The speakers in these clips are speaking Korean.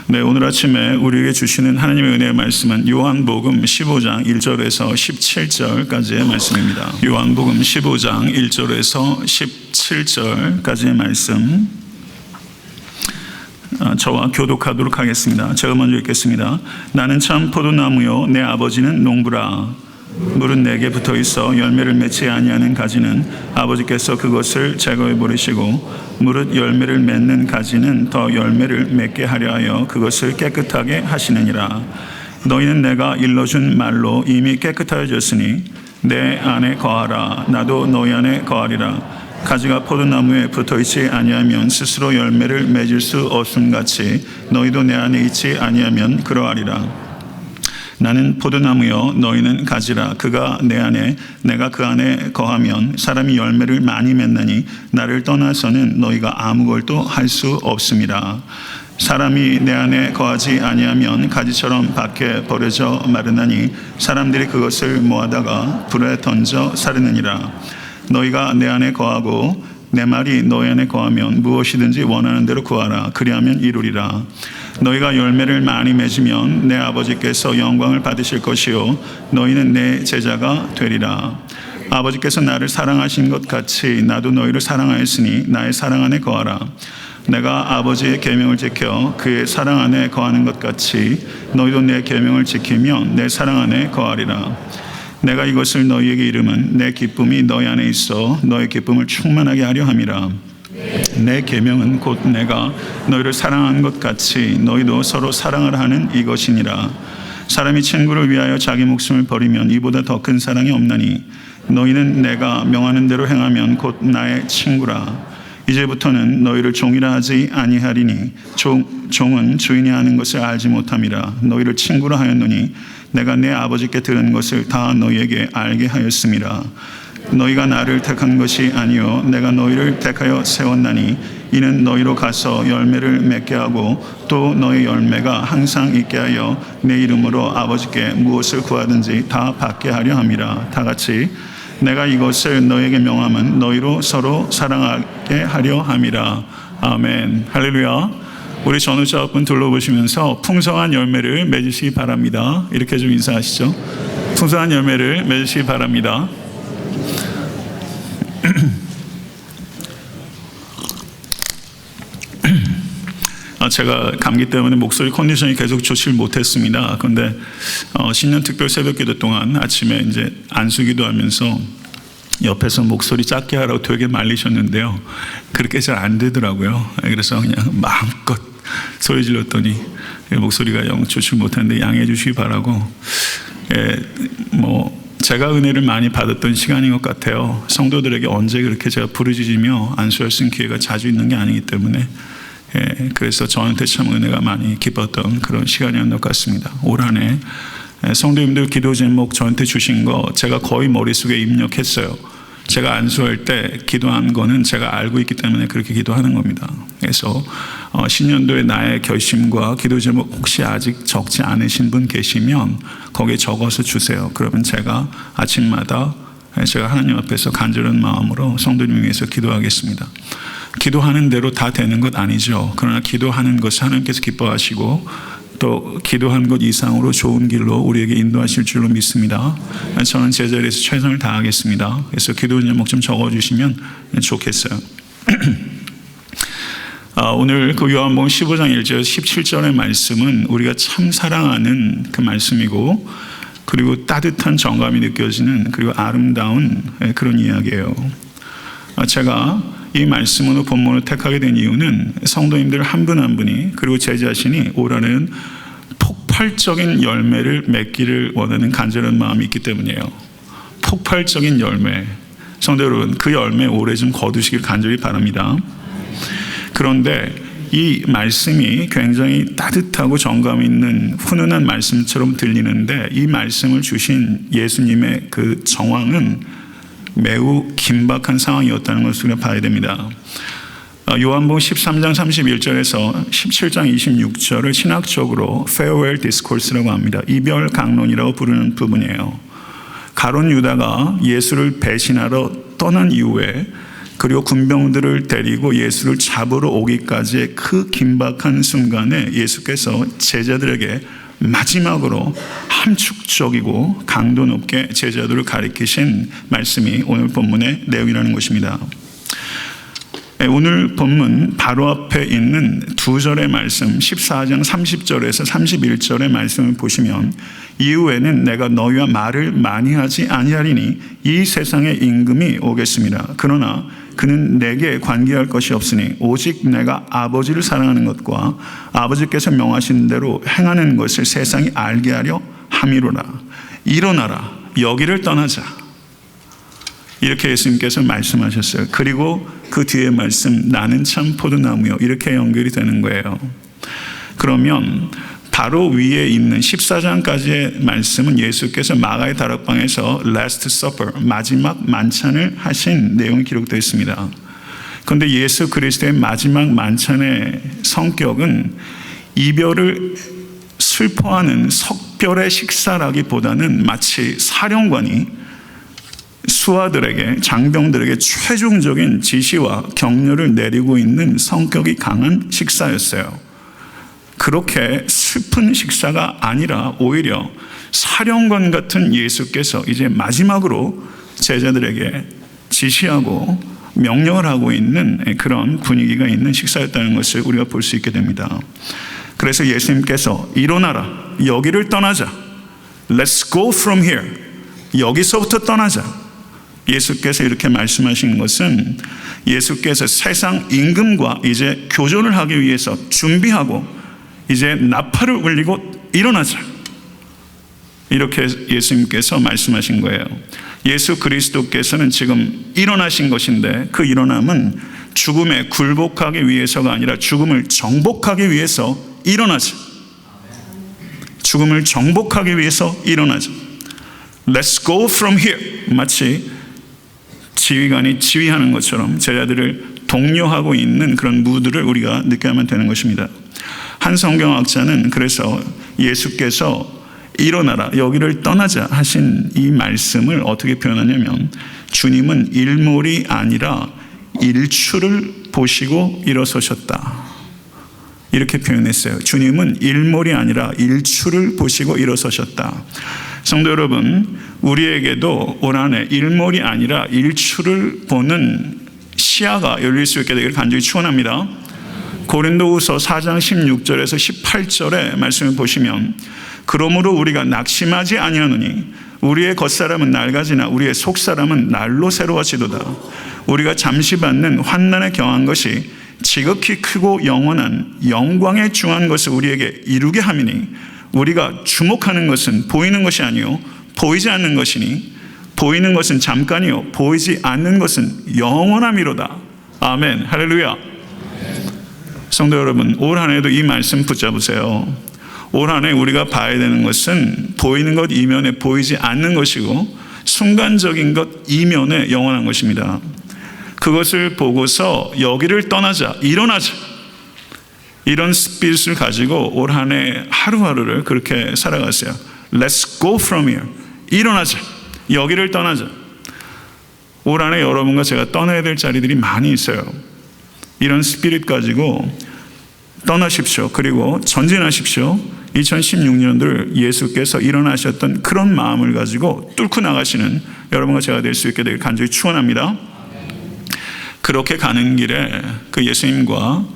네, 오늘 아침에 우리에게 주시는 하나님의 은혜의 말씀은 요한복음 15장 1절에서 17절까지의 말씀입니다. 요한복음 15장 1절에서 17절까지의 말씀, 저와 교독하도록 하겠습니다. 제가 먼저 읽겠습니다. 나는 참 포도나무요 내 아버지는 농부라. 물은 내게 붙어 있어 열매를 맺지 아니하는 가지는 아버지께서 그것을 제거해 버리시고, 무릇 열매를 맺는 가지는 더 열매를 맺게 하려 하여 그것을 깨끗하게 하시느니라. 너희는 내가 일러준 말로 이미 깨끗하여졌으니 내 안에 거하라. 나도 너희 안에 거하리라. 가지가 포도나무에 붙어있지 아니하면 스스로 열매를 맺을 수 없음같이 너희도 내 안에 있지 아니하면 그러하리라. 나는 포도나무요 너희는 가지라. 그가 내 안에 내가 그 안에 거하면 사람이 열매를 많이 맺나니 나를 떠나서는 너희가 아무것도 할 수 없음이라. 사람이 내 안에 거하지 아니하면 가지처럼 밖에 버려져 마르나니 사람들이 그것을 모아다가 불에 던져 사르느니라. 너희가 내 안에 거하고 내 말이 너희 안에 거하면 무엇이든지 원하는 대로 구하라. 그리하면 이루리라. 너희가 열매를 많이 맺으면 내 아버지께서 영광을 받으실 것이요 너희는 내 제자가 되리라. 아버지께서 나를 사랑하신 것 같이 나도 너희를 사랑하였으니 나의 사랑 안에 거하라. 내가 아버지의 계명을 지켜 그의 사랑 안에 거하는 것 같이 너희도 내 계명을 지키면 내 사랑 안에 거하리라. 내가 이것을 너희에게 이름은 내 기쁨이 너희 안에 있어 너희 기쁨을 충만하게 하려 함이라. 내 계명은 곧 내가 너희를 사랑한 것 같이 너희도 서로 사랑을 하는 이것이니라. 사람이 친구를 위하여 자기 목숨을 버리면 이보다 더 큰 사랑이 없나니 너희는 내가 명하는 대로 행하면 곧 나의 친구라. 이제부터는 너희를 종이라 하지 아니하리니 종은 주인이 하는 것을 알지 못함이라. 너희를 친구라 하였노니 내가 내 아버지께 들은 것을 다 너희에게 알게 하였음이라. 너희가 나를 택한 것이 아니요 내가 너희를 택하여 세웠나니 이는 너희로 가서 열매를 맺게 하고 또 너희 열매가 항상 있게 하여 내 이름으로 아버지께 무엇을 구하든지 다 받게 하려 함이라. 다 같이 내가 이것을 너희에게 명함은 너희로 서로 사랑하게 하려 함이라. 아멘. 할렐루야. 우리 전우자분 둘러보시면서 풍성한 열매를 맺으시기 바랍니다. 이렇게 좀 인사하시죠. 풍성한 열매를 맺으시기 바랍니다. 제가 감기 때문에 목소리 컨디션이 계속 좋지 못했습니다. 그런데 신년 특별 새벽 기도 동안 아침에 이제 안수기도 하면서 옆에서 목소리 작게 하라고 되게 말리셨는데요. 그렇게 잘 안 되더라고요. 그래서 그냥 마음껏 소리 질렀더니 목소리가 영 좋지 못한데 양해해 주시기 바라고. 제가 은혜를 많이 받았던 시간인 것 같아요. 성도들에게 언제 그렇게 제가 부르짖으며 안수할 수 있는 기회가 자주 있는 게 아니기 때문에 그래서 저한테 참 은혜가 많이 깊었던 그런 시간이었던 것 같습니다. 올 한 해 성도님들 기도 제목 저한테 주신 거 제가 거의 머릿속에 입력했어요. 제가 안수할 때 기도한 거는 제가 알고 있기 때문에 그렇게 기도하는 겁니다. 그래서 신년도에 나의 결심과 기도 제목 혹시 아직 적지 않으신 분 계시면 거기에 적어서 주세요. 그러면 제가 아침마다 제가 하나님 앞에서 간절한 마음으로 성도님 위해서 기도하겠습니다. 기도하는 대로 다 되는 것 아니죠. 그러나 기도하는 것을 하나님께서 기뻐하시고 또 기도한 것 이상으로 좋은 길로 우리에게 인도하실 줄로 믿습니다. 저는 제 자리에서 최선을 다하겠습니다. 그래서 기도 제목 좀 적어주시면 좋겠어요. 오늘 그 요한복음 15장 1절 17절의 말씀은 우리가 참 사랑하는 그 말씀이고, 그리고 따뜻한 정감이 느껴지는 그리고 아름다운 그런 이야기예요. 제가 이 말씀으로 본문을 택하게 된 이유는 성도님들 한 분 한 분이 그리고 제 자신이 올 한해는 폭발적인 열매를 맺기를 원하는 간절한 마음이 있기 때문이에요. 폭발적인 열매. 성도 여러분, 그 열매 오래 좀 거두시길 간절히 바랍니다. 그런데 이 말씀이 굉장히 따뜻하고 정감 있는 훈훈한 말씀처럼 들리는데 이 말씀을 주신 예수님의 그 정황은 매우 긴박한 상황이었다는 것을 우리가 봐야 됩니다. 요한복음 13장 31절에서 17장 26절을 신학적으로 farewell discourse라고 합니다. 이별 강론이라고 부르는 부분이에요. 가룟 유다가 예수를 배신하러 떠난 이후에 그리고 군병들을 데리고 예수를 잡으러 오기까지의 그 긴박한 순간에 예수께서 제자들에게 마지막으로 함축적이고 강도 높게 제자들을 가리키신 말씀이 오늘 본문의 내용이라는 것입니다. 오늘 본문 바로 앞에 있는 두 절의 말씀 14장 30절에서 31절의 말씀을 보시면 이후에는 내가 너희와 말을 많이 하지 아니하리니 이 세상의 임금이 오겠습니다. 그러나 그는 내게 관계할 것이 없으니 오직 내가 아버지를 사랑하는 것과 아버지께서 명하신 대로 행하는 것을 세상이 알게 하려 함이로라. 일어나라, 여기를 떠나자. 이렇게 예수님께서 말씀하셨어요. 그리고 그 뒤에 말씀 나는 참 포도나무요, 이렇게 연결이 되는 거예요. 그러면 바로 위에 있는 14장까지의 말씀은 예수께서 마가의 다락방에서 Last Supper, 마지막 만찬을 하신 내용이 기록되어 있습니다. 그런데 예수 그리스도의 마지막 만찬의 성격은 이별을 슬퍼하는 석별의 식사라기보다는 마치 사령관이 수하들에게, 장병들에게 최종적인 지시와 격려를 내리고 있는 성격이 강한 식사였어요. 그렇게 슬픈 식사가 아니라 오히려 사령관 같은 예수께서 이제 마지막으로 제자들에게 지시하고 명령을 하고 있는 그런 분위기가 있는 식사였다는 것을 우리가 볼 수 있게 됩니다. 그래서 예수님께서 일어나라, 여기를 떠나자. Let's go from here. 여기서부터 떠나자. 예수께서 이렇게 말씀하신 것은 예수께서 세상 임금과 이제 교전을 하기 위해서 준비하고 이제 나팔을 울리고 일어나자. 이렇게 예수님께서 말씀하신 거예요. 예수 그리스도께서는 지금 일어나신 것인데 그 일어남은 죽음에 굴복하기 위해서가 아니라 죽음을 정복하기 위해서 일어나자. 죽음을 정복하기 위해서 일어나자. Let's go from here. 마치 지휘관이 지휘하는 것처럼 제자들을 독려하고 있는 그런 무드를 우리가 느껴야만 되는 것입니다. 한 성경학자는 그래서 예수께서 일어나라, 여기를 떠나자 하신 이 말씀을 어떻게 표현하냐면 주님은 일몰이 아니라 일출을 보시고 일어서셨다. 이렇게 표현했어요. 주님은 일몰이 아니라 일출을 보시고 일어서셨다. 성도 여러분, 우리에게도 올 한해 일몰이 아니라 일출을 보는 시야가 열릴 수 있게 되기를 간절히 축원합니다. 고린도후서 4장 16절에서 18절의 말씀을 보시면 그러므로 우리가 낙심하지 아니하노니 우리의 겉사람은 낡아지나 우리의 속사람은 날로 새로워지도다. 우리가 잠시 받는 환난에 경한 것이 지극히 크고 영원한 영광에 중한 것을 우리에게 이루게 함이니 우리가 주목하는 것은 보이는 것이 아니요 보이지 않는 것이니 보이는 것은 잠깐이요 보이지 않는 것은 영원함이로다. 아멘. 할렐루야. 성도 여러분, 올 한 해도 이 말씀 붙잡으세요. 올 한 해 우리가 봐야 되는 것은 보이는 것 이면에 보이지 않는 것이고 순간적인 것 이면에 영원한 것입니다. 그것을 보고서 여기를 떠나자, 일어나자, 이런 스피릿을 가지고 올 한 해 하루하루를 그렇게 살아가세요. Let's go from here. 일어나자, 여기를 떠나자. 올 한 해 여러분과 제가 떠나야 될 자리들이 많이 있어요. 이런 스피릿 가지고 떠나십시오. 그리고 전진하십시오. 2016년도를 예수께서 일어나셨던 그런 마음을 가지고 뚫고 나가시는 여러분과 제가 될 수 있게 되길 간절히 축원합니다. 그렇게 가는 길에 그 예수님과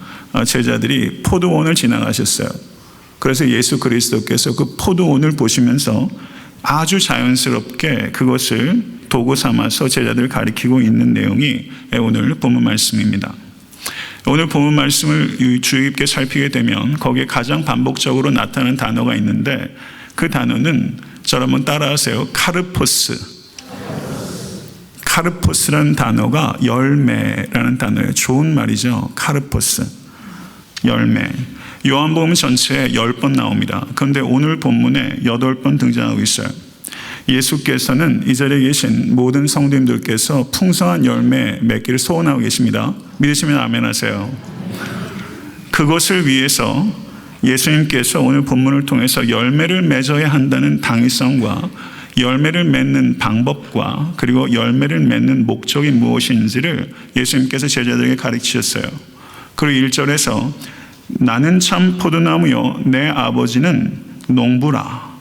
제자들이 포도원을 지나가셨어요. 그래서 예수 그리스도께서 그 포도원을 보시면서 아주 자연스럽게 그것을 도구 삼아서 제자들을 가리키고 있는 내용이 오늘 본문 말씀입니다. 오늘 본문 말씀을 주의 깊게 살피게 되면 거기에 가장 반복적으로 나타나는 단어가 있는데 그 단어는 저를 한번 따라하세요. 카르포스. 카르포스라는 단어가 열매라는 단어예요. 좋은 말이죠. 카르포스. 열매. 요한복음 전체에 10번 나옵니다. 그런데 오늘 본문에 8번 등장하고 있어요. 예수께서는 이 자리에 계신 모든 성도님들께서 풍성한 열매 맺기를 소원하고 계십니다. 믿으시면 아멘 하세요. 그것을 위해서 예수님께서 오늘 본문을 통해서 열매를 맺어야 한다는 당위성과 열매를 맺는 방법과 그리고 열매를 맺는 목적이 무엇인지를 예수님께서 제자들에게 가르치셨어요. 그리고 1절에서 나는 참 포도나무요 내 아버지는 농부라.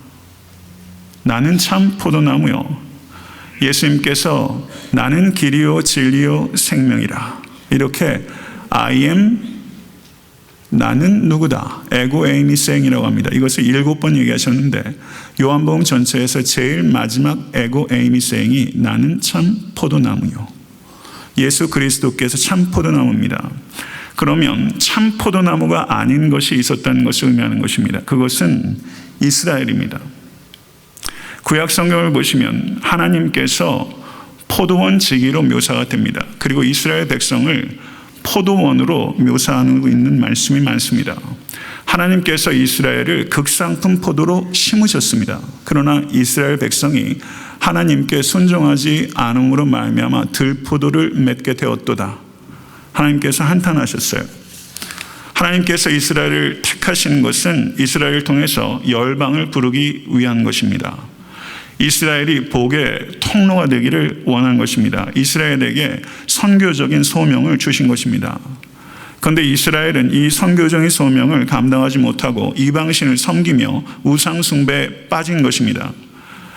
나는 참 포도나무요. 예수님께서 나는 길이요 진리요 생명이라. 이렇게 I am 나는 누구다. 에고 에이미 생이라고 합니다. 이것을 7번 얘기하셨는데 요한복음 전체에서 제일 마지막 에고 에이미 생이 나는 참 포도나무요. 예수 그리스도께서 참 포도나무입니다. 그러면 참 포도나무가 아닌 것이 있었다는 것을 의미하는 것입니다. 그것은 이스라엘입니다. 구약 성경을 보시면 하나님께서 포도원 지기로 묘사가 됩니다. 그리고 이스라엘 백성을 포도원으로 묘사하고 있는 말씀이 많습니다. 하나님께서 이스라엘을 극상품 포도로 심으셨습니다. 그러나 이스라엘 백성이 하나님께 순종하지 않음으로 말미암아 들포도를 맺게 되었도다. 하나님께서 한탄하셨어요. 하나님께서 이스라엘을 택하신 것은 이스라엘을 통해서 열방을 부르기 위한 것입니다. 이스라엘이 복의 통로가 되기를 원한 것입니다. 이스라엘에게 선교적인 소명을 주신 것입니다. 그런데 이스라엘은 이 선교적인 소명을 감당하지 못하고 이방신을 섬기며 우상 숭배에 빠진 것입니다.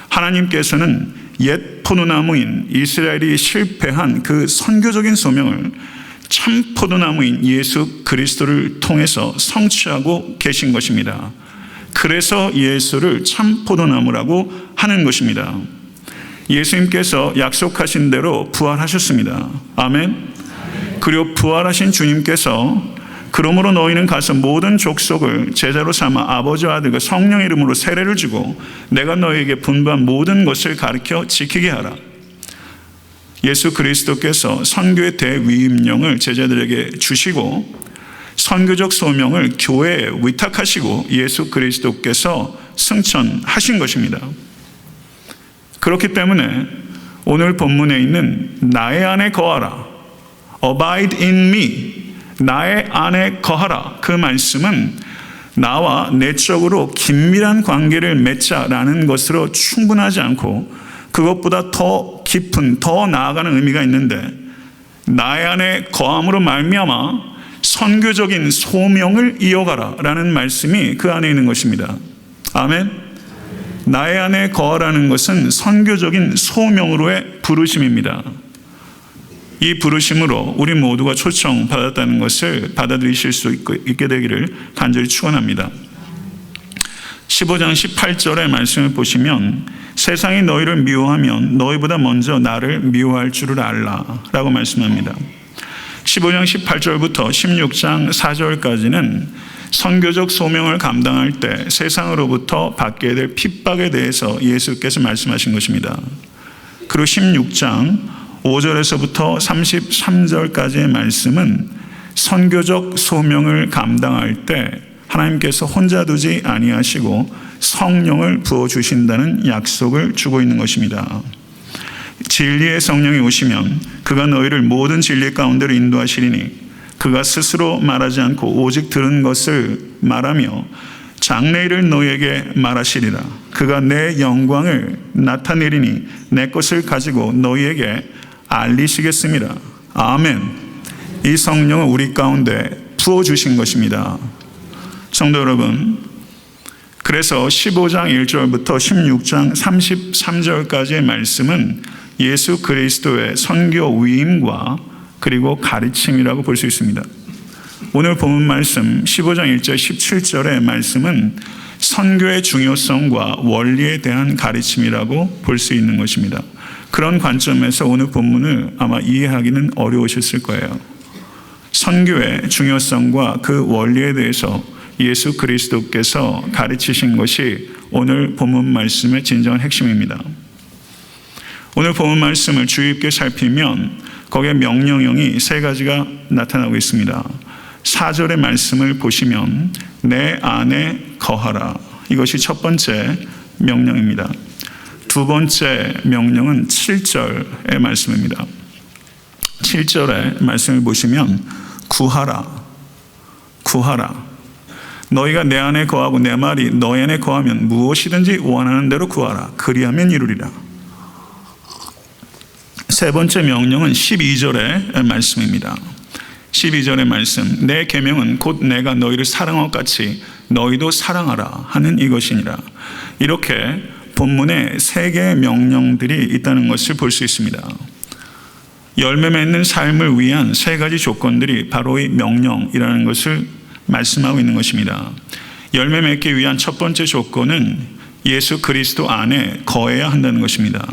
하나님께서는 옛 포도나무인 이스라엘이 실패한 그 선교적인 소명을 참 포도나무인 예수 그리스도를 통해서 성취하고 계신 것입니다. 그래서 예수를 참 포도나무라고 하는 것입니다. 예수님께서 약속하신 대로 부활하셨습니다. 아멘. 그리고 부활하신 주님께서 그러므로 너희는 가서 모든 족속을 제자로 삼아 아버지와 아들과 성령의 이름으로 세례를 주고 내가 너희에게 분부한 모든 것을 가르쳐 지키게 하라. 예수 그리스도께서 선교의 대위임령을 제자들에게 주시고 선교적 소명을 교회에 위탁하시고 예수 그리스도께서 승천하신 것입니다. 그렇기 때문에 오늘 본문에 있는 나의 안에 거하라, abide in me, 나의 안에 거하라, 그 말씀은 나와 내적으로 긴밀한 관계를 맺자라는 것으로 충분하지 않고 그것보다 더 깊은, 더 나아가는 의미가 있는데 나의 안에 거함으로 말미암아 선교적인 소명을 이어가라 라는 말씀이 그 안에 있는 것입니다. 아멘. 나의 안에 거하라는 것은 선교적인 소명으로의 부르심입니다. 이 부르심으로 우리 모두가 초청받았다는 것을 받아들이실 수 있게 되기를 간절히 축원합니다. 15장 18절의 말씀을 보시면 세상이 너희를 미워하면 너희보다 먼저 나를 미워할 줄을 알라 라고 말씀합니다. 15장 18절부터 16장 4절까지는 선교적 소명을 감당할 때 세상으로부터 받게 될 핍박에 대해서 예수께서 말씀하신 것입니다. 그리고 16장 5절에서부터 33절까지의 말씀은 선교적 소명을 감당할 때 하나님께서 혼자 두지 아니하시고 성령을 부어주신다는 약속을 주고 있는 것입니다. 진리의 성령이 오시면 그가 너희를 모든 진리 가운데로 인도하시리니 그가 스스로 말하지 않고 오직 들은 것을 말하며 장래일을 너희에게 말하시리라. 그가 내 영광을 나타내리니 내 것을 가지고 너희에게 알리시겠습니다. 아멘. 이 성령을 우리 가운데 부어주신 것입니다. 성도 여러분, 그래서 15장 1절부터 16장 33절까지의 말씀은 예수 그리스도의 선교 위임과 그리고 가르침이라고 볼 수 있습니다. 오늘 본문 말씀 15장 1절 17절의 말씀은 선교의 중요성과 원리에 대한 가르침이라고 볼 수 있는 것입니다. 그런 관점에서 오늘 본문을 아마 이해하기는 어려우셨을 거예요. 선교의 중요성과 그 원리에 대해서 예수 그리스도께서 가르치신 것이 오늘 본문 말씀의 진정한 핵심입니다. 오늘 본문 말씀을 주의 깊게 살피면 거기에 명령형이 3가지가 나타나고 있습니다. 4절의 말씀을 보시면 내 안에 거하라. 이것이 첫 번째 명령입니다. 두 번째 명령은 7절의 말씀입니다. 7절의 말씀을 보시면 구하라. 구하라. 너희가 내 안에 거하고 내 말이 너희 안에 거하면 무엇이든지 원하는 대로 구하라. 그리하면 이루리라. 세 번째 명령은 12절의 말씀입니다. 12절의 말씀, 내 계명은 곧 내가 너희를 사랑한 것 같이 너희도 사랑하라 하는 이것이니라. 이렇게 본문에 세 개의 명령들이 있다는 것을 볼 수 있습니다. 열매 맺는 삶을 위한 세 가지 조건들이 바로 이 명령이라는 것을 말씀하고 있는 것입니다. 열매 맺기 위한 첫 번째 조건은 예수 그리스도 안에 거해야 한다는 것입니다.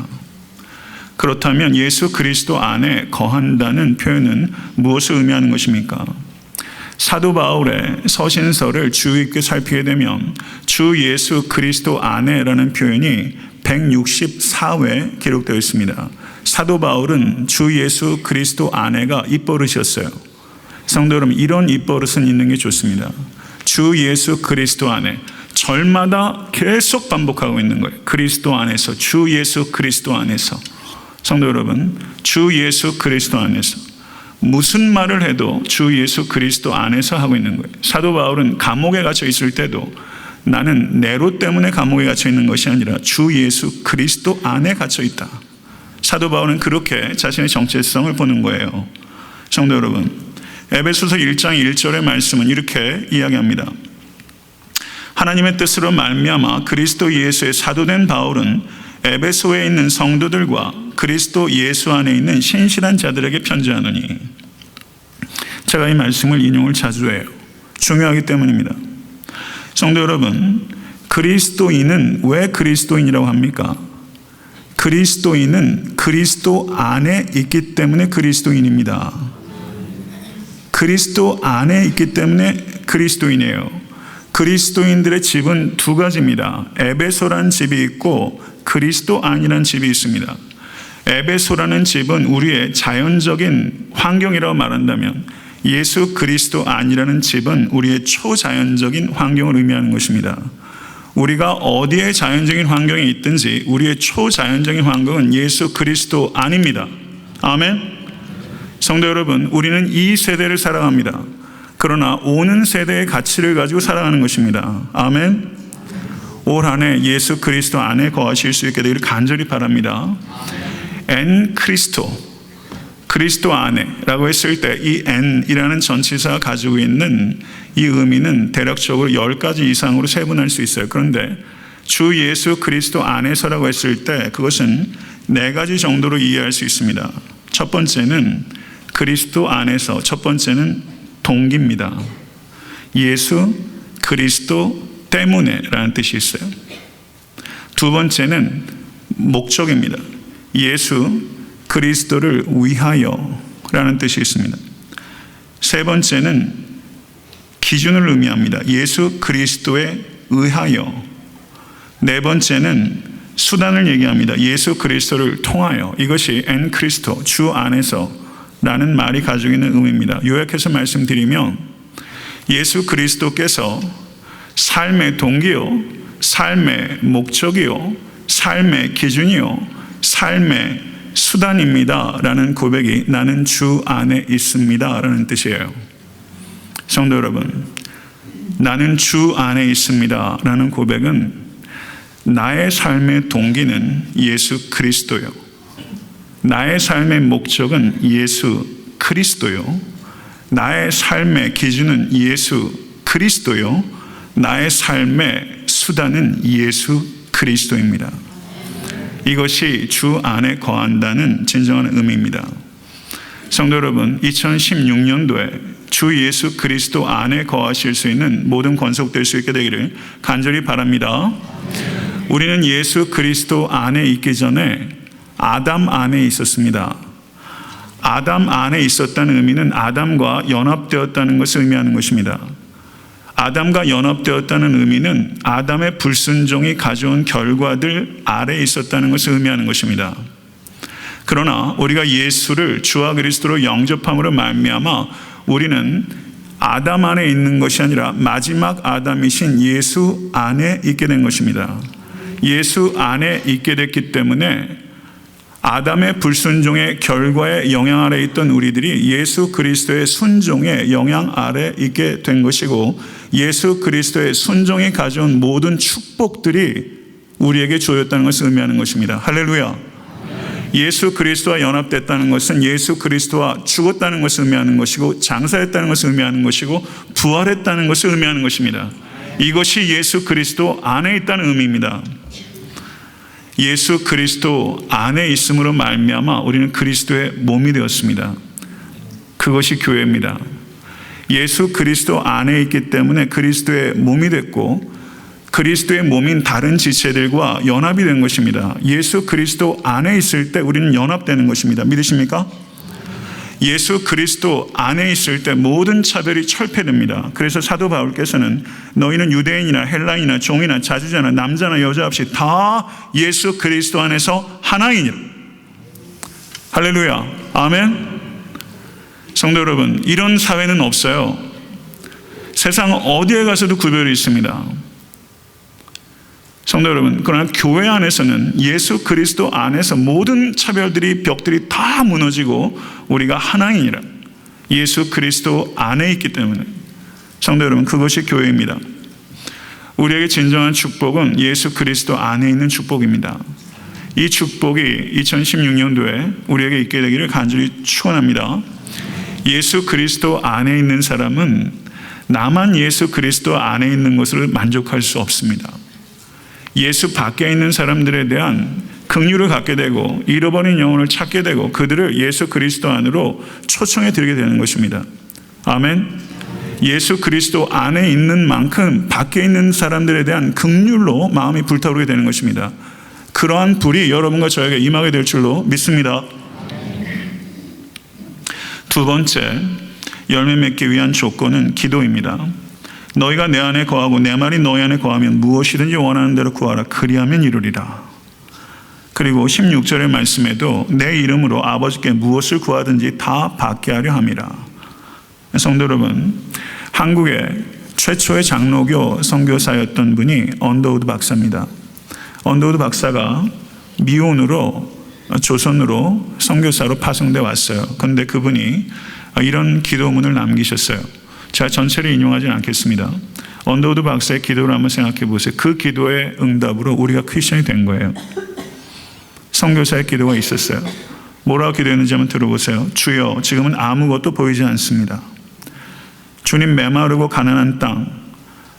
그렇다면 예수 그리스도 안에 거한다는 표현은 무엇을 의미하는 것입니까? 사도 바울의 서신서를 주의 깊게 살피게 되면 주 예수 그리스도 안에라는 표현이 164회 기록되어 있습니다. 사도 바울은 주 예수 그리스도 안에가 입버릇이었어요. 성도 여러분, 이런 입버릇은 있는 게 좋습니다. 주 예수 그리스도 안에, 절마다 계속 반복하고 있는 거예요. 그리스도 안에서, 주 예수 그리스도 안에서. 성도 여러분, 주 예수 그리스도 안에서 무슨 말을 해도 주 예수 그리스도 안에서 하고 있는 거예요. 사도 바울은 감옥에 갇혀 있을 때도 나는 네로 때문에 감옥에 갇혀 있는 것이 아니라 주 예수 그리스도 안에 갇혀 있다. 사도 바울은 그렇게 자신의 정체성을 보는 거예요. 성도 여러분, 에베소서 1장 1절의 말씀은 이렇게 이야기합니다. 하나님의 뜻으로 말미암아 그리스도 예수의 사도된 바울은 에베소에 있는 성도들과 그리스도 예수 안에 있는 신실한 자들에게 편지하노니. 제가 이 말씀을 인용을 자주 해요. 중요하기 때문입니다. 성도 여러분, 그리스도인은 왜 그리스도인이라고 합니까? 그리스도인은 그리스도 안에 있기 때문에 그리스도인입니다. 그리스도 안에 있기 때문에 그리스도인이에요. 그리스도인들의 집은 두 가지입니다. 에베소라는 집이 있고 그리스도 안이라는 집이 있습니다. 에베소라는 집은 우리의 자연적인 환경이라고 말한다면 예수 그리스도 안이라는 집은 우리의 초자연적인 환경을 의미하는 것입니다. 우리가 어디에 자연적인 환경에 있든지 우리의 초자연적인 환경은 예수 그리스도 안입니다. 아멘. 성도 여러분, 우리는 이 세대를 살아갑니다. 그러나 오는 세대의 가치를 가지고 살아가는 것입니다. 아멘. 올 한 해 예수 그리스도 안에 거하실 수 있게 되기를 간절히 바랍니다. 엔 크리스토, 그리스도 안에라고 했을 때 이 엔이라는 전치사가 가지고 있는 이 의미는 대략적으로 10가지 이상으로 세분할 수 있어요. 그런데 주 예수 그리스도 안에서라고 했을 때 그것은 4가지 정도로 이해할 수 있습니다. 첫 번째는 그리스도 안에서, 첫 번째는 동기입니다. 예수 그리스도 때문에 라는 뜻이 있어요. 두 번째는 목적입니다. 예수 그리스도를 위하여 라는 뜻이 있습니다. 세 번째는 기준을 의미합니다. 예수 그리스도에 의하여. 네 번째는 수단을 얘기합니다. 예수 그리스도를 통하여. 이것이 엔 크리스토, 주 안에서 라는 말이 가지고 있는 의미입니다. 요약해서 말씀드리면 예수 그리스도께서 삶의 동기요, 삶의 목적이요, 삶의 기준이요, 삶의 수단입니다 라는 고백이 나는 주 안에 있습니다 라는 뜻이에요. 성도 여러분, 나는 주 안에 있습니다 라는 고백은 나의 삶의 동기는 예수 그리스도요, 나의 삶의 목적은 예수 그리스도요, 나의 삶의 기준은 예수 그리스도요, 나의 삶의 수단은 예수 그리스도입니다. 이것이 주 안에 거한다는 진정한 의미입니다. 성도 여러분, 2016년도에 주 예수 그리스도 안에 거하실 수 있는 모든 권속될 수 있게 되기를 간절히 바랍니다. 우리는 예수 그리스도 안에 있기 전에 아담 안에 있었습니다. 아담 안에 있었다는 의미는 아담과 연합되었다는 것을 의미하는 것입니다. 아담과 연합되었다는 의미는 아담의 불순종이 가져온 결과들 아래에 있었다는 것을 의미하는 것입니다. 그러나 우리가 예수를 주와 그리스도로 영접함으로 말미암아 우리는 아담 안에 있는 것이 아니라 마지막 아담이신 예수 안에 있게 된 것입니다. 예수 안에 있게 됐기 때문에 아담의 불순종의 결과에 영향 아래 있던 우리들이 예수 그리스도의 순종의 영향 아래 있게 된 것이고, 예수 그리스도의 순종이 가져온 모든 축복들이 우리에게 주어졌다는 것을 의미하는 것입니다. 할렐루야. 예수 그리스도와 연합됐다는 것은 예수 그리스도와 죽었다는 것을 의미하는 것이고, 장사했다는 것을 의미하는 것이고, 부활했다는 것을 의미하는 것입니다. 이것이 예수 그리스도 안에 있다는 의미입니다. 예수 그리스도 안에 있음으로 말미암아 우리는 그리스도의 몸이 되었습니다. 그것이 교회입니다. 예수 그리스도 안에 있기 때문에 그리스도의 몸이 됐고, 그리스도의 몸인 다른 지체들과 연합이 된 것입니다. 예수 그리스도 안에 있을 때 우리는 연합되는 것입니다. 믿으십니까? 예수 그리스도 안에 있을 때 모든 차별이 철폐됩니다. 그래서 사도 바울께서는 너희는 유대인이나 헬라인이나 종이나 자주자나 남자나 여자 없이 다 예수 그리스도 안에서 하나이니라. 할렐루야. 아멘. 성도 여러분, 이런 사회는 없어요. 세상 어디에 가서도 구별이 있습니다. 성도 여러분, 그러나 교회 안에서는 예수 그리스도 안에서 모든 차별들이, 벽들이 다 무너지고 우리가 하나이니라. 예수 그리스도 안에 있기 때문에. 성도 여러분, 그것이 교회입니다. 우리에게 진정한 축복은 예수 그리스도 안에 있는 축복입니다. 이 축복이 2016년도에 우리에게 있게 되기를 간절히 축원합니다. 예수 그리스도 안에 있는 사람은 나만 예수 그리스도 안에 있는 것을 만족할 수 없습니다. 예수 밖에 있는 사람들에 대한 긍휼을 갖게 되고, 잃어버린 영혼을 찾게 되고, 그들을 예수 그리스도 안으로 초청해 드리게 되는 것입니다. 아멘. 예수 그리스도 안에 있는 만큼 밖에 있는 사람들에 대한 긍휼로 마음이 불타오르게 되는 것입니다. 그러한 불이 여러분과 저에게 임하게 될 줄로 믿습니다. 두 번째, 열매 맺기 위한 조건은 기도입니다. 너희가 내 안에 거하고 내 말이 너희 안에 거하면 무엇이든지 원하는 대로 구하라. 그리하면 이루리라. 그리고 16절의 말씀에도 내 이름으로 아버지께 무엇을 구하든지 다 받게 하려 함이라. 성도 여러분, 한국의 최초의 장로교 선교사였던 분이 언더우드 박사입니다. 언더우드 박사가 미혼으로 조선으로 선교사로 파송돼 왔어요. 그런데 그분이 이런 기도문을 남기셨어요. 제가 전체를 인용하지는 않겠습니다. 언더우드 박사의 기도를 한번 생각해 보세요. 그 기도의 응답으로 우리가 크리스천이 된 거예요. 선교사의 기도가 있었어요. 뭐라고 기도했는지 한번 들어보세요. 주여, 지금은 아무것도 보이지 않습니다. 주님, 메마르고 가난한 땅,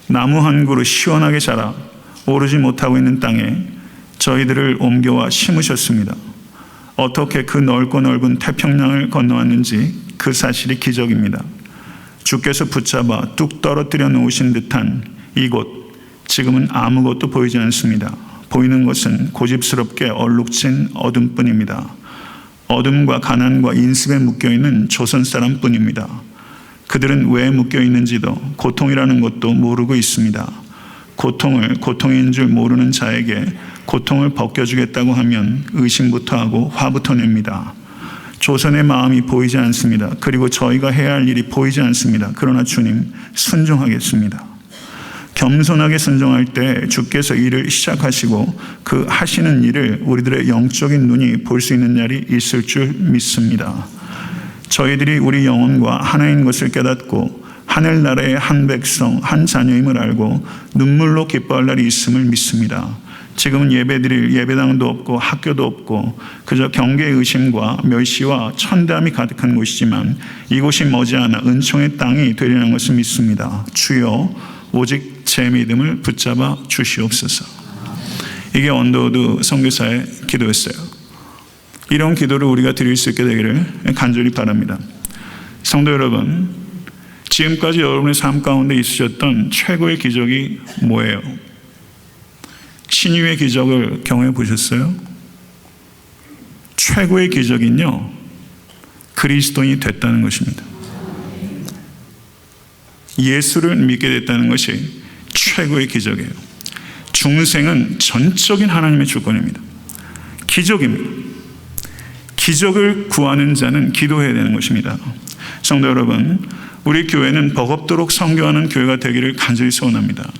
나무 한 그루 시원하게 자라 오르지 못하고 있는 땅에 저희들을 옮겨와 심으셨습니다. 어떻게 그 넓고 넓은 태평양을 건너왔는지 그 사실이 기적입니다. 주께서 붙잡아 뚝 떨어뜨려 놓으신 듯한 이곳, 지금은 아무것도 보이지 않습니다. 보이는 것은 고집스럽게 얼룩진 어둠뿐입니다. 어둠과 가난과 인습에 묶여있는 조선 사람뿐입니다. 그들은 왜 묶여있는지도 고통이라는 것도 모르고 있습니다. 고통을 고통인 줄 모르는 자에게 고통을 벗겨주겠다고 하면 의심부터 하고 화부터 냅니다. 조선의 마음이 보이지 않습니다. 그리고 저희가 해야 할 일이 보이지 않습니다. 그러나 주님, 순종하겠습니다. 겸손하게 순종할 때 주께서 일을 시작하시고 그 하시는 일을 우리들의 영적인 눈이 볼 수 있는 날이 있을 줄 믿습니다. 저희들이 우리 영혼과 하나인 것을 깨닫고 하늘나라의 한 백성, 한 자녀임을 알고 눈물로 기뻐할 날이 있음을 믿습니다. 지금은 예배드릴 예배당도 없고 학교도 없고 그저 경계의 의심과 멸시와 천담이 가득한 곳이지만 이곳이 머지않아 은총의 땅이 되리라는 것을 믿습니다. 주여, 오직 제 믿음을 붙잡아 주시옵소서. 이게 언더우드 선교사의 기도였어요. 이런 기도를 우리가 드릴 수 있게 되기를 간절히 바랍니다. 성도 여러분, 지금까지 여러분의 삶 가운데 있으셨던 최고의 기적이 뭐예요? 신유의 기적을 경험해 보셨어요? 최고의 기적은요, 그리스도인이 됐다는 것입니다. 예수를 믿게 됐다는 것이 최고의 기적이에요. 중생은 전적인 하나님의 주권입니다. 기적입니다. 기적을 구하는 자는 기도해야 되는 것입니다. 성도 여러분, 우리 교회는 버겁도록 선교하는 교회가 되기를 간절히 소원합니다.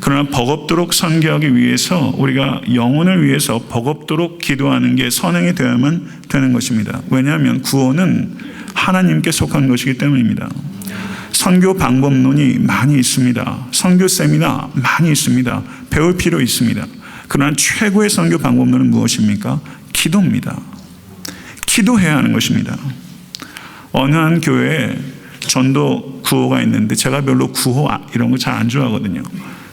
그러나 버겁도록 선교하기 위해서 우리가 영혼을 위해서 버겁도록 기도하는 게 선행이 되어야만 되는 것입니다. 왜냐하면 구원은 하나님께 속한 것이기 때문입니다. 선교 방법론이 많이 있습니다. 선교 세미나 많이 있습니다. 배울 필요 있습니다. 그러나 최고의 선교 방법론은 무엇입니까? 기도입니다. 기도해야 하는 것입니다. 어느 한 교회에 전도 구호가 있는데 제가 별로 구호 이런 거 잘 안 좋아하거든요.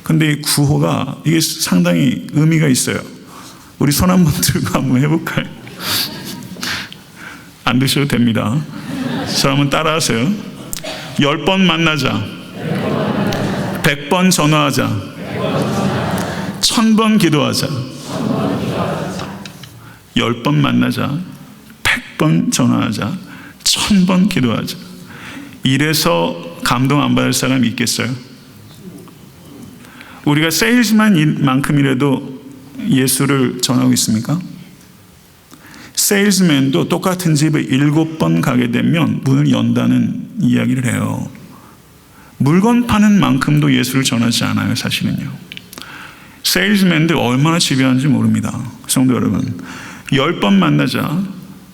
근데 이 구호가 이게 상당히 의미가 있어요. 우리 손 한번 들고 한번 해볼까요? 안 드셔도 됩니다. 저 한번 따라하세요. 10번 만나자, 100번 전화하자, 1000번 기도하자. 10번 만나자, 100번 전화하자, 1000번 기도하자. 이래서 감동 안 받을 사람이 있겠어요? 우리가 세일즈만만큼이라도 예수를 전하고 있습니까? 세일즈맨도 똑같은 집에 7번 가게 되면 문을 연다는 이야기를 해요. 물건 파는 만큼도 예수를 전하지 않아요, 사실은요. 세일즈맨들 얼마나 지배하는지 모릅니다. 성도 여러분, 10번 만나자,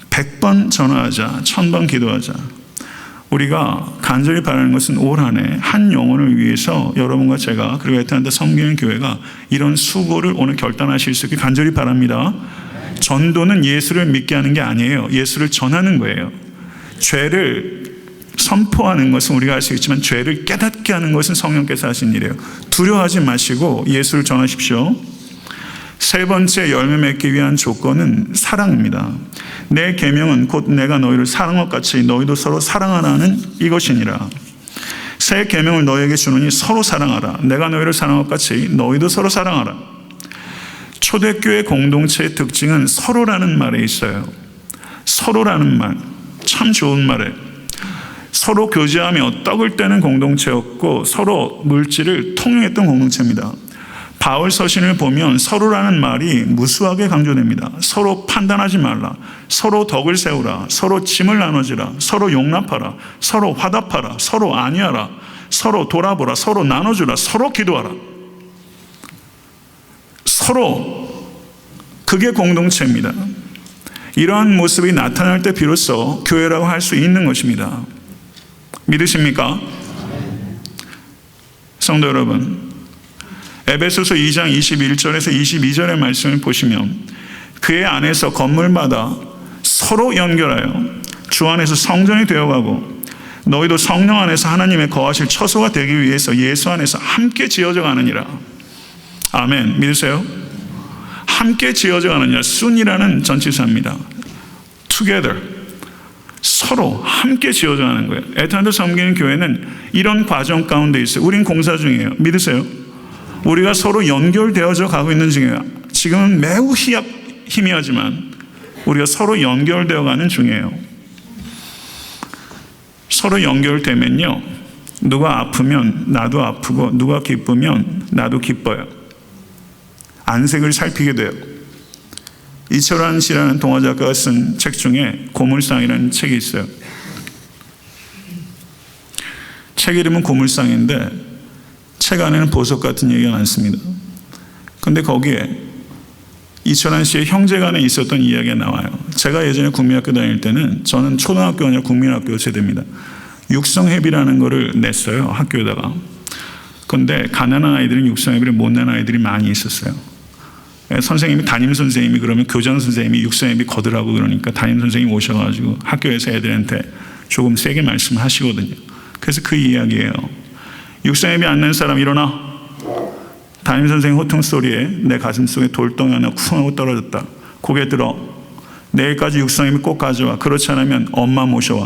100번 전화하자, 1000번 기도하자. 우리가 간절히 바라는 것은 올 한 해 한 영혼을 위해서 여러분과 제가 그리고 애타한테 섬기는 교회가 이런 수고를 오늘 결단하실 수 있게 간절히 바랍니다. 전도는 예수를 믿게 하는 게 아니에요. 예수를 전하는 거예요. 죄를 선포하는 것은 우리가 할 수 있지만 죄를 깨닫게 하는 것은 성령께서 하신 일이에요. 두려워하지 마시고 예수를 전하십시오. 세 번째 열매 맺기 위한 조건은 사랑입니다. 내 계명은 곧 내가 너희를 사랑한 것 같이 너희도 서로 사랑하라는 이것이니라. 새 계명을 너희에게 주노니 서로 사랑하라. 내가 너희를 사랑한 것 같이 너희도 서로 사랑하라. 초대교회 공동체의 특징은 서로라는 말에 있어요. 서로라는 말, 참 좋은 말이에요. 서로 교제하며 떡을 떼는 공동체였고 서로 물질을 통용했던 공동체입니다. 바울 서신을 보면 서로라는 말이 무수하게 강조됩니다. 서로 판단하지 말라. 서로 덕을 세우라. 서로 짐을 나눠지라. 서로 용납하라. 서로 화답하라. 서로 안위하라. 서로 돌아보라. 서로 나눠주라. 서로 기도하라. 서로, 그게 공동체입니다. 이러한 모습이 나타날 때 비로소 교회라고 할 수 있는 것입니다. 믿으십니까? 성도 여러분, 에베소서 2장 21절에서 22절의 말씀을 보시면 그의 안에서 건물마다 서로 연결하여 주 안에서 성전이 되어가고 너희도 성령 안에서 하나님의 거하실 처소가 되기 위해서 예수 안에서 함께 지어져 가느니라. 아멘. 믿으세요? 함께 지어져 가느니라. 순이라는 전치사입니다. Together. 서로 함께 지어져 가는 거예요. 애타한테 섬기는 교회는 이런 과정 가운데 있어요. 우린 공사 중이에요. 믿으세요? 우리가 서로 연결되어져 가고 있는 중이에요. 지금은 매우 희미하지만 우리가 서로 연결되어 가는 중이에요. 서로 연결되면요, 누가 아프면 나도 아프고 누가 기쁘면 나도 기뻐요. 안색을 살피게 돼요. 이철환 씨라는 동화 작가가 쓴 책 중에 고물상이라는 책이 있어요. 책 이름은 고물상인데 책 안에는 보석 같은 얘기가 많습니다. 그런데 거기에 이철환 씨의 형제 간에 있었던 이야기가 나와요. 제가 예전에 국민학교 다닐 때는 저는 초등학교 아니라 국민학교 세대입니다. 육성회비라는 거를 냈어요, 학교에다가. 그런데 가난한 아이들은 육성회비를 못 낸 아이들이 많이 있었어요. 선생님이, 담임 선생님이 그러면 교장 선생님이 육성회비 거두라고 그러니까 담임 선생님이 오셔가지고 학교에서 애들한테 조금 세게 말씀하시거든요. 그래서 그 이야기예요. 육성회비 안 낸 사람 일어나. 담임 선생님 호통 소리에 내 가슴 속에 돌덩이 하나 쿵 하고 떨어졌다. 고개 들어. 내일까지 육성회비 꼭 가져와. 그렇지 않으면 엄마 모셔와.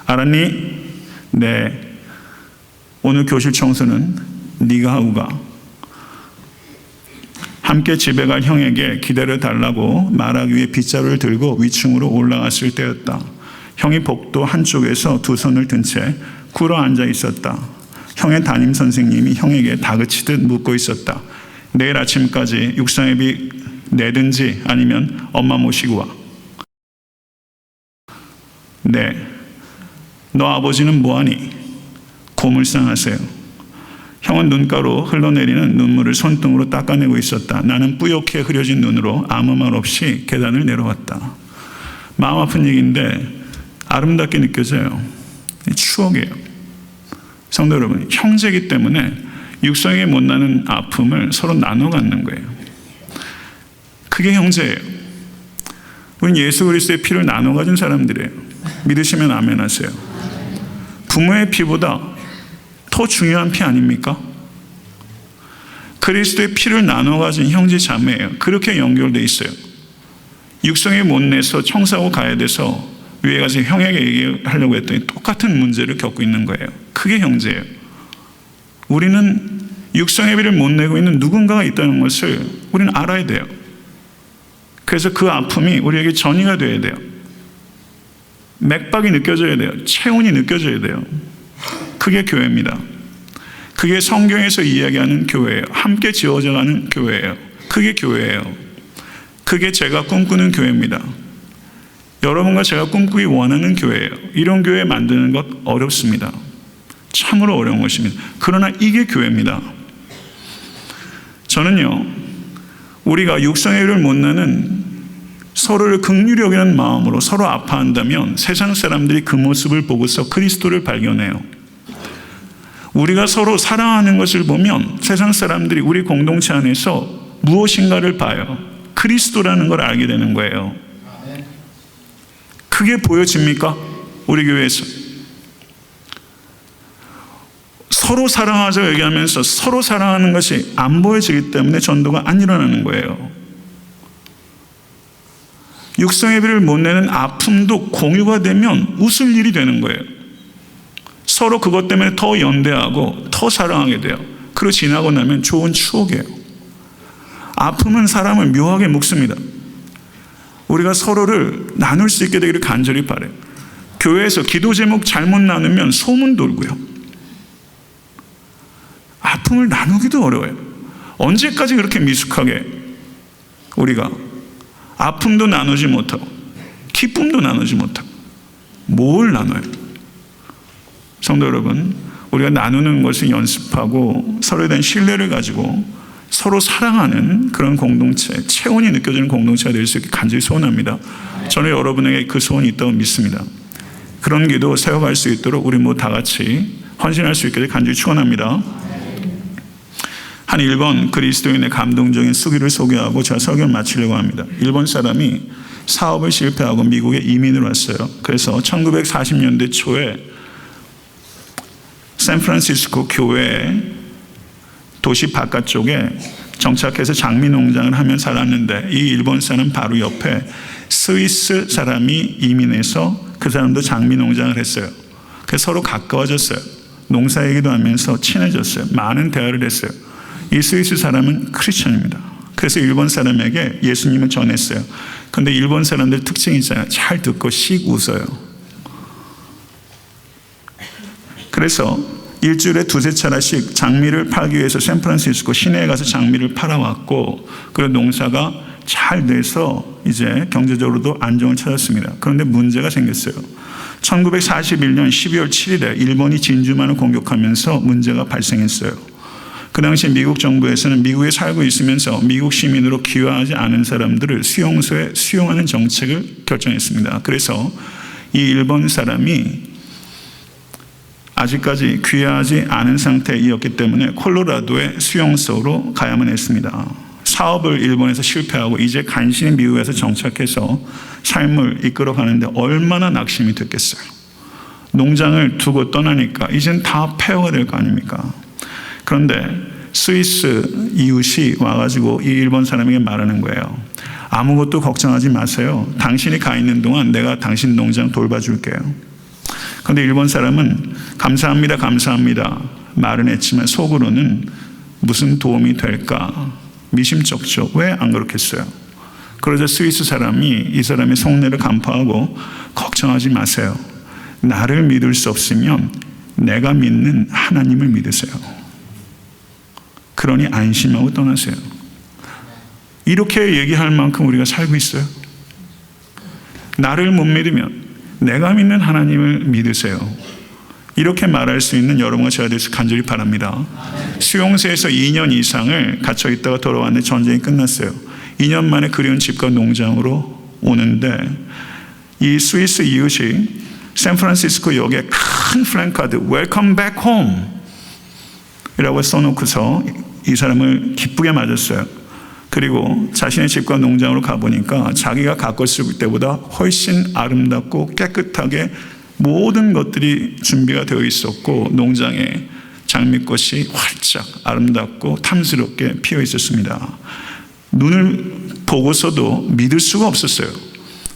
알았니? 네. 오늘 교실 청소는 네가 하고 가. 함께 집에 갈 형에게 기다려달라고 말하기 위해 빗자루를 들고 위층으로 올라갔을 때였다. 형이 복도 한쪽에서 두 손을 든 채 꿇어 앉아 있었다. 형의 담임 선생님이 형에게 다그치듯 묻고 있었다. 내일 아침까지 육성회비 내든지 아니면 엄마 모시고 와. 네. 너 아버지는 뭐하니? 고물상하세요. 형은 눈가로 흘러내리는 눈물을 손등으로 닦아내고 있었다. 나는 뿌옇게 흐려진 눈으로 아무 말 없이 계단을 내려왔다. 마음 아픈 얘기인데 아름답게 느껴져요. 추억이에요. 성도 여러분, 형제이기 때문에 육성에 못 나는 아픔을 서로 나눠 갖는 거예요. 그게 형제예요. 우린 예수 그리스도의 피를 나눠 가진 사람들이에요. 믿으시면 아멘 하세요. 부모의 피보다 더 중요한 피 아닙니까? 그리스도의 피를 나눠 가진 형제 자매예요. 그렇게 연결되어 있어요. 육성에 못 내서 청소하고 가야 돼서 위에 가서 형에게 얘기하려고 했더니 똑같은 문제를 겪고 있는 거예요. 그게 형제예요. 우리는 육성의 비를 못 내고 있는 누군가가 있다는 것을 우리는 알아야 돼요. 그래서 그 아픔이 우리에게 전이가 돼야 돼요. 맥박이 느껴져야 돼요. 체온이 느껴져야 돼요. 그게 교회입니다. 그게 성경에서 이야기하는 교회예요. 함께 지어져가는 교회예요. 그게 교회예요. 그게 제가 꿈꾸는 교회입니다. 여러분과 제가 꿈꾸기 원하는 교회예요. 이런 교회 만드는 것 어렵습니다. 참으로 어려운 것입니다. 그러나 이게 교회입니다. 저는요, 우리가 육성의 일을 못 내는 서로를 긍휼히 여기는 마음으로 서로 아파한다면 세상 사람들이 그 모습을 보고서 그리스도를 발견해요. 우리가 서로 사랑하는 것을 보면 세상 사람들이 우리 공동체 안에서 무엇인가를 봐요. 그리스도라는 걸 알게 되는 거예요. 그게 보여집니까? 우리 교회에서. 서로 사랑하자 얘기하면서 서로 사랑하는 것이 안 보여지기 때문에 전도가 안 일어나는 거예요. 육성의 비를 못 내는 아픔도 공유가 되면 웃을 일이 되는 거예요. 서로 그것 때문에 더 연대하고 더 사랑하게 돼요. 그리고 지나고 나면 좋은 추억이에요. 아픔은 사람을 묘하게 묶습니다. 우리가 서로를 나눌 수 있게 되기를 간절히 바라요. 교회에서 기도 제목 잘못 나누면 소문 돌고요. 아픔을 나누기도 어려워요. 언제까지 그렇게 미숙하게 우리가 아픔도 나누지 못하고 기쁨도 나누지 못하고 뭘 나눠요? 성도 여러분, 우리가 나누는 것을 연습하고 서로에 대한 신뢰를 가지고 서로 사랑하는 그런 공동체, 체온이 느껴지는 공동체가 될 수 있게 간절히 소원합니다. 저는 여러분에게 그 소원이 있다고 믿습니다. 그런 기도 세워갈 수 있도록 우리 모두 다 같이 헌신할 수 있게 간절히 축원합니다. 한 일본 그리스도인의 감동적인 수기를 소개하고 제가 설교를 마치려고 합니다. 일본 사람이 사업을 실패하고 미국에 이민을 왔어요. 그래서 1940년대 초에 샌프란시스코 교회 도시 바깥쪽에 정착해서 장미 농장을 하며 살았는데 이 일본 사람 바로 옆에 스위스 사람이 이민해서 그 사람도 장미 농장을 했어요. 그래서 서로 가까워졌어요. 농사 얘기도 하면서 친해졌어요. 많은 대화를 했어요. 이 스위스 사람은 크리스천입니다. 그래서 일본 사람에게 예수님을 전했어요. 그런데 일본 사람들 특징이 있잖아요. 잘 듣고 씩 웃어요. 그래서 일주일에 두세 차례씩 장미를 팔기 위해서 샌프란시스코 시내에 가서 장미를 팔아왔고, 그리고 농사가 잘 돼서 이제 경제적으로도 안정을 찾았습니다. 그런데 문제가 생겼어요. 1941년 12월 7일에 일본이 진주만을 공격하면서 문제가 발생했어요. 그 당시 미국 정부에서는 미국에 살고 있으면서 미국 시민으로 귀화하지 않은 사람들을 수용소에 수용하는 정책을 결정했습니다. 그래서 이 일본 사람이 아직까지 귀화하지 않은 상태이었기 때문에 콜로라도의 수용소로 가야만 했습니다. 사업을 일본에서 실패하고 이제 간신히 미국에서 정착해서 삶을 이끌어가는데 얼마나 낙심이 됐겠어요. 농장을 두고 떠나니까 이젠 다 폐허가 될 거 아닙니까? 그런데 스위스 이웃이 와가지고 이 일본 사람에게 말하는 거예요. 아무것도 걱정하지 마세요. 당신이 가 있는 동안 내가 당신 농장 돌봐줄게요. 그런데 일본 사람은 감사합니다, 감사합니다 말은 했지만 속으로는 무슨 도움이 될까 미심쩍죠. 왜 안 그렇겠어요? 그러자 스위스 사람이 이 사람의 속내를 간파하고 걱정하지 마세요. 나를 믿을 수 없으면 내가 믿는 하나님을 믿으세요. 그러니 안심하고 떠나세요. 이렇게 얘기할 만큼 우리가 살고 있어요. 나를 못 믿으면 내가 믿는 하나님을 믿으세요. 이렇게 말할 수 있는 여러분과 제가 될 수 간절히 바랍니다. 수용소에서 2년 이상을 갇혀 있다가 돌아왔는데 전쟁이 끝났어요. 2년 만에 그리운 집과 농장으로 오는데 이 스위스 이웃이 샌프란시스코 역에 큰 플랜카드 Welcome back home 이라고 써놓고서 이 사람을 기쁘게 맞았어요. 그리고 자신의 집과 농장으로 가보니까 자기가 갔을 때보다 훨씬 아름답고 깨끗하게 모든 것들이 준비가 되어 있었고 농장에 장미꽃이 활짝 아름답고 탐스럽게 피어 있었습니다. 눈을 보고서도 믿을 수가 없었어요.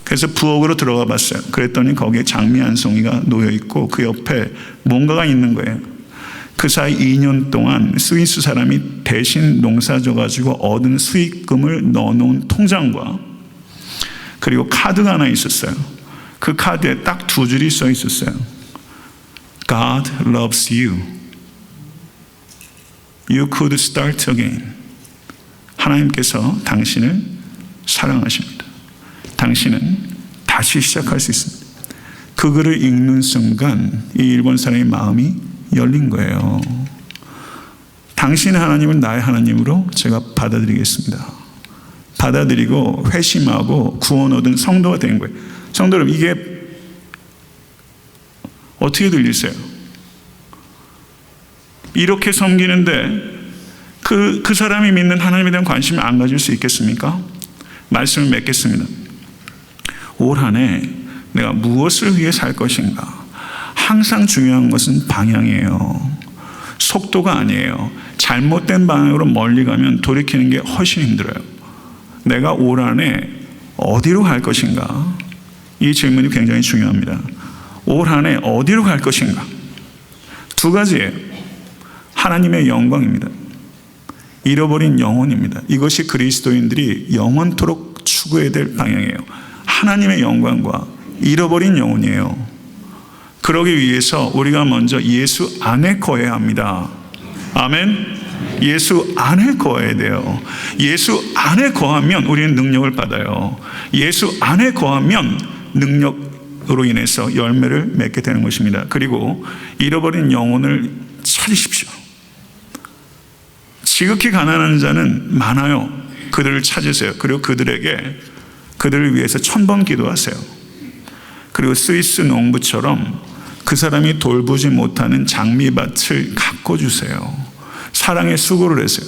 그래서 부엌으로 들어가 봤어요. 그랬더니 거기에 장미 한 송이가 놓여 있고 그 옆에 뭔가가 있는 거예요. 그 사이 2년 동안 스위스 사람이 대신 농사져 가지고 얻은 수익금을 넣어놓은 통장과 그리고 카드가 하나 있었어요. 그 카드에 딱 2줄이 써 있었어요. God loves you. You could start again. 하나님께서 당신을 사랑하십니다. 당신은 다시 시작할 수 있습니다. 그 글을 읽는 순간 이 일본 사람의 마음이 열린 거예요. 당신의 하나님은 나의 하나님으로 제가 받아들이겠습니다. 받아들이고 회심하고 구원 얻은 성도가 된 거예요. 성도 여러분, 이게 어떻게 들리세요? 이렇게 섬기는데 그 사람이 믿는 하나님에 대한 관심을 안 가질 수 있겠습니까? 말씀을 맺겠습니다. 올 한 해 내가 무엇을 위해 살 것인가? 항상 중요한 것은 방향이에요. 속도가 아니에요. 잘못된 방향으로 멀리 가면 돌이키는 게 훨씬 힘들어요. 내가 올 한 해 어디로 갈 것인가? 이 질문이 굉장히 중요합니다. 올 한 해 어디로 갈 것인가? 2가지예요. 하나님의 영광입니다. 잃어버린 영혼입니다. 이것이 그리스도인들이 영원토록 추구해야 될 방향이에요. 하나님의 영광과 잃어버린 영혼이에요. 그러기 위해서 우리가 먼저 예수 안에 거해야 합니다. 아멘. 예수 안에 거해야 돼요. 예수 안에 거하면 우리는 능력을 받아요. 예수 안에 거하면 능력으로 인해서 열매를 맺게 되는 것입니다. 그리고 잃어버린 영혼을 찾으십시오. 지극히 가난한 자는 많아요. 그들을 찾으세요. 그리고 그들을 위해서 1000번 기도하세요. 그리고 스위스 농부처럼 그 사람이 돌보지 못하는 장미밭을 가꿔주세요. 사랑의 수고를 하세요.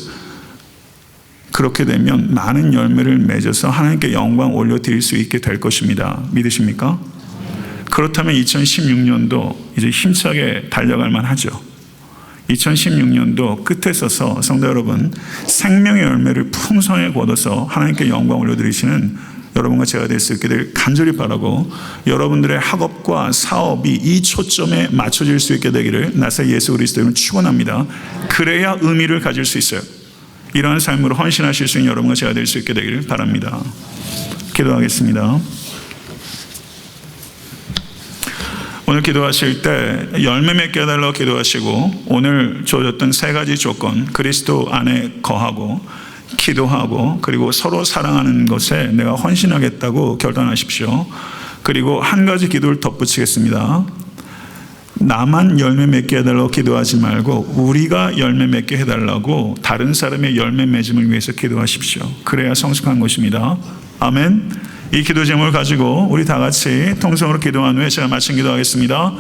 그렇게 되면 많은 열매를 맺어서 하나님께 영광 올려드릴 수 있게 될 것입니다. 믿으십니까? 그렇다면 2016년도 이제 힘차게 달려갈 만하죠. 2016년도 끝에 서서 성도 여러분, 생명의 열매를 풍성하게 거둬서 하나님께 영광 올려드리시는 여러분과 제가 될 수 있게 될 간절히 바라고, 여러분들의 학업과 사업이 이 초점에 맞춰질 수 있게 되기를 나사 예수 그리스도로 축원합니다. 그래야 의미를 가질 수 있어요. 이러한 삶으로 헌신하실 수 있는 여러분과 제가 될 수 있게 되기를 바랍니다. 기도하겠습니다. 오늘 기도하실 때 열매 맺게 해달라고 기도하시고, 오늘 주어졌던 3가지 조건, 그리스도 안에 거하고 기도하고 그리고 서로 사랑하는 것에 내가 헌신하겠다고 결단하십시오. 그리고 한 가지 기도를 덧붙이겠습니다. 나만 열매 맺게 해달라고 기도하지 말고 우리가 열매 맺게 해달라고 다른 사람의 열매 맺음을 위해서 기도하십시오. 그래야 성숙한 것입니다. 아멘. 이 기도 제목을 가지고 우리 다 같이 통성으로 기도한 후에 제가 마친 기도하겠습니다.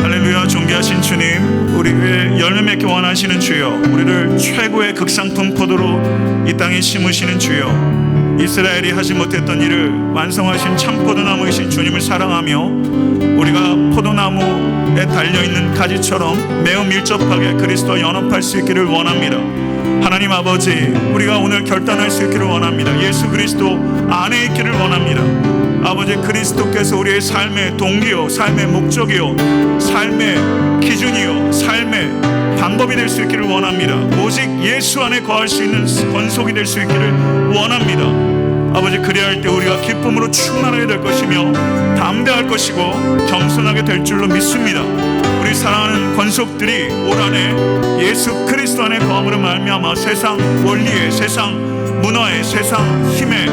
할렐루야. 존귀하신 주님, 우리 위해 열매 맺기 원하시는 주여, 우리를 최고의 극상품 포도로 이 땅에 심으시는 주여, 이스라엘이 하지 못했던 일을 완성하신 참 포도나무이신 주님을 사랑하며 우리가 포도나무에 달려있는 가지처럼 매우 밀접하게 그리스도와 연합할 수 있기를 원합니다. 하나님 아버지, 우리가 오늘 결단할 수 있기를 원합니다. 예수 그리스도 안에 있기를 원합니다. 아버지, 그리스도께서 우리의 삶의 동기요, 삶의 목적이요, 삶의 기준이요, 삶의 방법이 될 수 있기를 원합니다. 오직 예수 안에 거할 수 있는 권속이 될 수 있기를 원합니다. 아버지, 그리할 때 우리가 기쁨으로 충만하게 될 것이며 담대할 것이고 겸손하게 될 줄로 믿습니다. 우리 사랑하는 권속들이 올 한해 예수 그리스도 안에 거함으로 말미암아 세상 원리에, 세상 문화에, 세상 힘에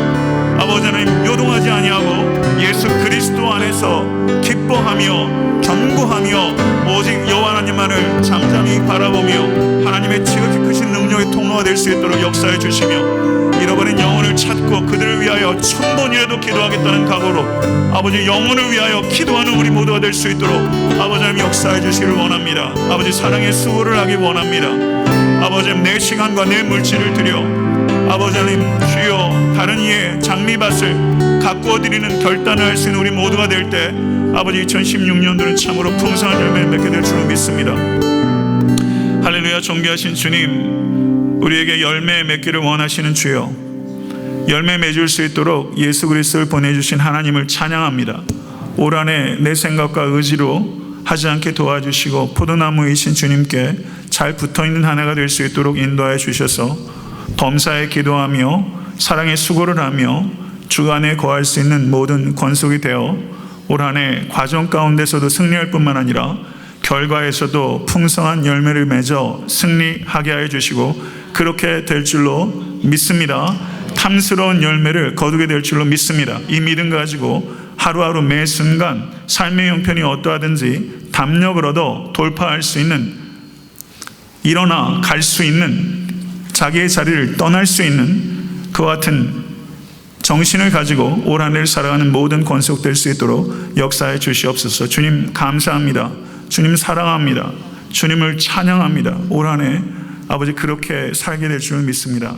아버지 하나님 요동하지 아니하고 예수 그리스도 안에서 기뻐하며 견고하며 오직 여호와 하나님만을 잠잠히 바라보며 하나님의 지극히 크신 능력의 통로가 될 수 있도록 역사해 주시며 잃어버린 영혼을 찾고 그들을 위하여 천번이라도 기도하겠다는 각오로 아버지 영혼을 위하여 기도하는 우리 모두가 될 수 있도록 아버지 하나님 역사해 주시기를 원합니다. 아버지 사랑의 수고를 하기 원합니다. 아버지 하나님 내 시간과 내 물질을 드려 아버지 하나님 주여 다른 이의 장미밭을 가꾸어 드리는 결단을 할 수 있는 우리 모두가 될 때 아버지 2016년도는 참으로 풍성한 열매를 맺게 될 줄로 믿습니다. 할렐루야. 존귀하신 주님, 우리에게 열매 맺기를 원하시는 주여, 열매 맺을 수 있도록 예수 그리스도를 보내주신 하나님을 찬양합니다. 올 한해 내 생각과 의지로 하지 않게 도와주시고 포도나무이신 주님께 잘 붙어있는 한 해가 될 수 있도록 인도하여 주셔서 범사에 기도하며 사랑의 수고를 하며 주간에 거할 수 있는 모든 권속이 되어 올 한해 과정 가운데서도 승리할 뿐만 아니라 결과에서도 풍성한 열매를 맺어 승리하게 하여 주시고 그렇게 될 줄로 믿습니다. 탐스러운 열매를 거두게 될 줄로 믿습니다. 이 믿음 가지고 하루하루 매 순간 삶의 형편이 어떠하든지 담력을 얻어 돌파할 수 있는, 일어나 갈 수 있는, 자기의 자리를 떠날 수 있는 그와 같은 정신을 가지고 올 한 해를 살아가는 모든 권속될 수 있도록 역사해 주시옵소서. 주님 감사합니다. 주님 사랑합니다. 주님을 찬양합니다. 올 한 해 아버지 그렇게 살게 될 줄 믿습니다.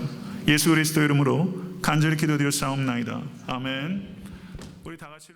예수 그리스도 이름으로 간절히 기도드려 싸움나이다. 아멘. 우리 다 같이